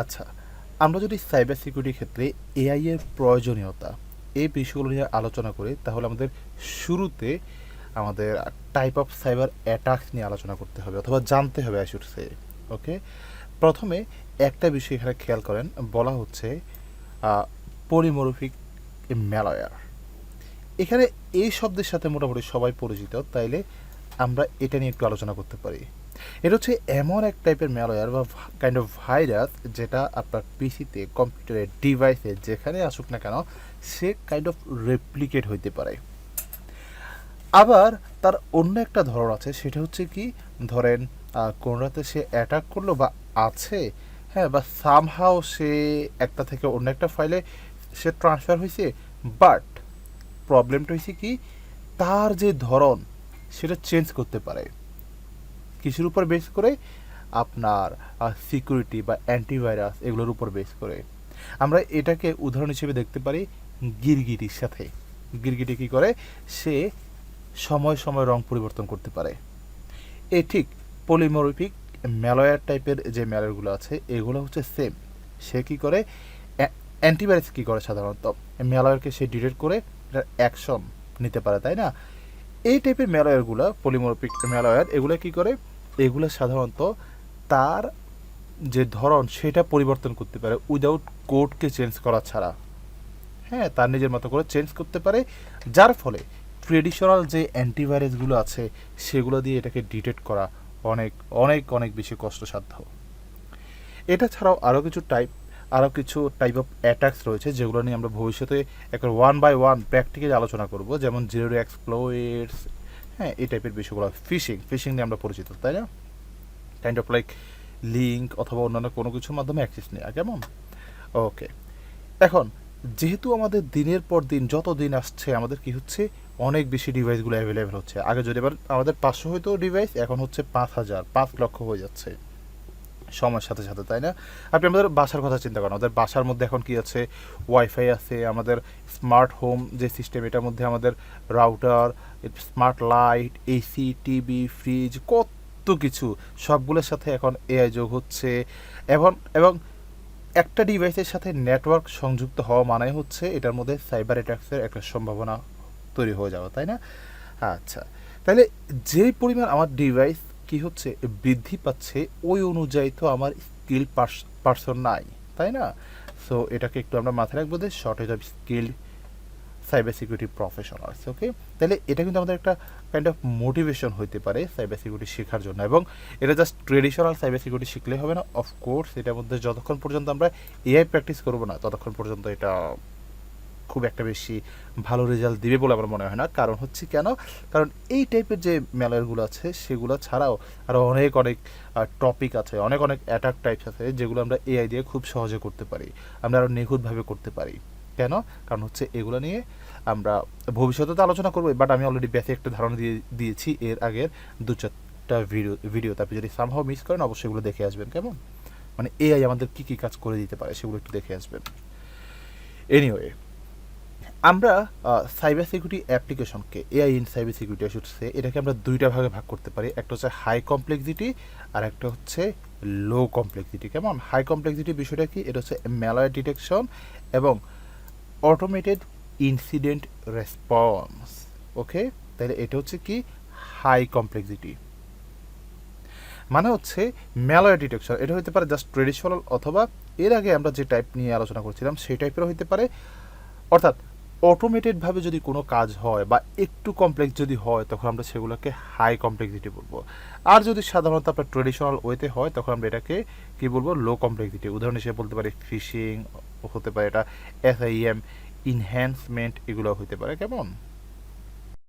আচ্ছা, আমরা যদি সাইবার সিকিউরিটির ক্ষেত্রে এআই এর প্রয়োজনীয়তা এই বিষয়গুলো নিয়ে আলোচনা করি তাহলে আমাদের শুরুতে আমাদের টাইপ অফ সাইবার অ্যাটাকস নিয়ে আলোচনা করতে হবে অথবা জানতে হবে আই শুড সে। ওকে, প্রথমে একটা বিষয় এখানে খেয়াল করেন, বলা হচ্ছে পলিমরফিক ম্যালওয়্যার। এখানে এই শব্দের সাথে মোটামুটি সবাই পরিচিত, তাইলে আমরা এটা নিয়ে একটু আলোচনা করতে পারি। এটা হচ্ছে এমন এক টাইপের ম্যালওয়্যার বা কাইন্ড অফ ভাইরাস যেটা আপনার পিসিতে, কম্পিউটারে, ডিভাইসে যেখানে আসুক না কেন সে কাইন্ড অফ রেপ্লিকেট হইতে পারে। আবার তার অন্য একটা ধরন আছে, সেটা হচ্ছে কি, ধরেন কোন রাতে সে অ্যাটাক করলো বা আছে, হ্যাঁ, বা সামহাও সে একটা থেকে অন্য একটা ফাইলে সে ট্রান্সফার হয়েছে, বাট প্রবলেমটা হয়েছে কি, তার যে ধরন সেটা চেঞ্জ করতে পারে কিছুর উপর বেস করে, আপনার সিকিউরিটি বা অ্যান্টিভাইরাস এগুলোর উপর বেস করে। আমরা এটাকে উদাহরণ হিসেবে দেখতে পারি গিরগিটির সাথে। গিরগিটি কী করে, সে সময় সময় রং পরিবর্তন করতে পারে। এ ঠিক পলিমরফিক ম্যালওয়্যার টাইপের যে ম্যালওয়্যারগুলো আছে এগুলো হচ্ছে সেম। সে কী করে, অ্যান্টিভাইরাস কী করে, সাধারণত ম্যালওয়্যারকে সে ডিটেক্ট করে এটার অ্যাকশন নিতে পারে, তাই না? এই টাইপের ম্যালওয়্যারগুলো, পলিমরফিক ম্যালওয়্যার, এগুলো কী করে, এগুলো সাধারণত তার যে ধরন সেটা পরিবর্তন করতে পারে উইদাউট কোডকে চেঞ্জ করা ছাড়া। হ্যাঁ, তার নিজের মতো করে চেঞ্জ করতে পারে, যার ফলে ট্রেডিশনাল যে অ্যান্টিভাইরাসগুলো আছে সেগুলো দিয়ে এটাকে ডিটেক্ট করা অনেক অনেক অনেক বেশি কষ্টসাধ্য। এটা ছাড়াও আরও কিছু টাইপ অফ অ্যাটাকস রয়েছে যেগুলো নিয়ে আমরা ভবিষ্যতে একটা ওয়ান বাই ওয়ান প্র্যাকটিক্যালি আলোচনা করব, যেমন জিরো এক্সপ্লয়েটস, হ্যাঁ, এই টাইপের বিষয়গুলো। ফিশিং নিয়ে আমরা পরিচিত, তাই না? কাইন্ড অফ লাইক লিঙ্ক অথবা অন্যান্য কোনো কিছুর মাধ্যমে অ্যাক্সেস নেওয়া, কেমন? ওকে, এখন যেহেতু আমাদের দিনের পর দিন যত দিন আসছে আমাদের কি হচ্ছে, অনেক বেশি ডিভাইসগুলো অ্যাভেলেবেল হচ্ছে। আগে যদি এবার আমাদের 500 হয়তো ডিভাইস, এখন হচ্ছে 5000, 5 লক্ষ হয়ে যাচ্ছে সময়ের সাথে সাথে, তাই না? আপনি আমাদের বাসার কথা চিন্তা করেন, আমাদের বাসার মধ্যে এখন কি আছে, ওয়াইফাই আছে, আমাদের স্মার্ট হোম যে সিস্টেম এটার মধ্যে আমাদের router, smart light, AC, TV, fridge, কত কিছু, সবগুলোর সাথে এখন এআই যোগ হচ্ছে। এবং এবং একটা ডিভাইসের সাথে নেটওয়ার্ক সংযুক্ত হওয়া মানে হচ্ছে এটার মধ্যে সাইবার অ্যাটাক্সের একটা সম্ভাবনা তৈরি হয়ে যাওয়া, তাই না? আচ্ছা, তাহলে যেই পরিমাণ আমার ডিভাইস কি হচ্ছে বৃদ্ধি পাচ্ছে, ওই অনুযায়ী তো আমার স্কিল পার্সন নাই, তাই না? সো এটাকে একটু আমরা মাথায় রাখবো যে shortage of skill cyber security professionals. Okay, তাহলে এটা কিন্তু আমাদের একটা কাইন্ড অফ মোটিভেশন হইতে পারে সাইবার সিকিউরিটি শেখার জন্য। এবং এটা জাস্ট ট্রেডিশনাল সাইবার সিকিউরিটি শিখলে হবে না, অফকোর্স এটার মধ্যে যতক্ষণ পর্যন্ত আমরা এআই প্র্যাকটিস করবো না ততক্ষণ পর্যন্ত এটা খুব একটা বেশি ভালো রেজাল্ট দিবে বলে আমার মনে হয় না। কারণ হচ্ছে কেন, কারণ এই টাইপের যে ম্যালওয়্যারগুলো আছে সেগুলো ছাড়াও আরও অনেক অনেক টপিক আছে, অনেক অনেক অ্যাটাক টাইপস আছে যেগুলো আমরা এআই দিয়ে খুব সহজে করতে পারি, আমরা আরও নিখুঁতভাবে করতে পারি। কেন? কারণ হচ্ছে এগুলো নিয়ে আমরা ভবিষ্যতে তো আলোচনা করবো, বাট আমি অলরেডি বেসিক একটা ধারণা দিয়েছি এর আগের 2-4টা ভিডিওতে। আপনি যদি সামহাও মিস করেন অবশ্যই এগুলো দেখে আসবেন, কেমন? মানে এআই আমাদের কী কী কাজ করে দিতে পারে সেগুলো একটু দেখে আসবেন। এনিওয়ে, আমরা সাইবার সিকিউরিটি অ্যাপ্লিকেশনকে, এআই ইন সাইবার সিকিউরিটি সে এটাকে আমরা দুইটা ভাগে ভাগ করতে পারি। একটা হচ্ছে হাই কমপ্লেক্সিটি আর একটা হচ্ছে লো কমপ্লেক্সিটি। কেমন? হাই কমপ্লেক্সিটি বিষয়টা কি, এটা হচ্ছে ম্যালওয়্যার ডিটেকশন এবং অটোমেটেড ইনসিডেন্ট রেসপন্স। ওকে, তাহলে এটা হচ্ছে কি হাই কমপ্লেক্সিটি, মানে হচ্ছে ম্যালওয়্যার ডিটেকশন। এটা হতে পারে জাস্ট ট্রেডিশনাল অথবা এর আগে আমরা যে টাইপ নিয়ে আলোচনা করছিলাম সেই টাইপেরও হতে পারে। অর্থাৎ অটোমেটেডভাবে যদি কোনো কাজ হয় বা একটু কমপ্লেক্স যদি হয় তখন আমরা সেগুলোকে হাই কমপ্লেক্সিটি বলবো। আর যদি সাধারণত আপনার ট্রেডিশনাল ওয়েতে হয় তখন আমরা এটাকে কী বলবো, লো কমপ্লেক্সিটি। উদাহরণ হিসেবে বলতে পারি ফিশিং, হতে পারে এটা এসআইএম, ইনহ্যান্সমেন্ট, এগুলো হতে পারে, কেমন?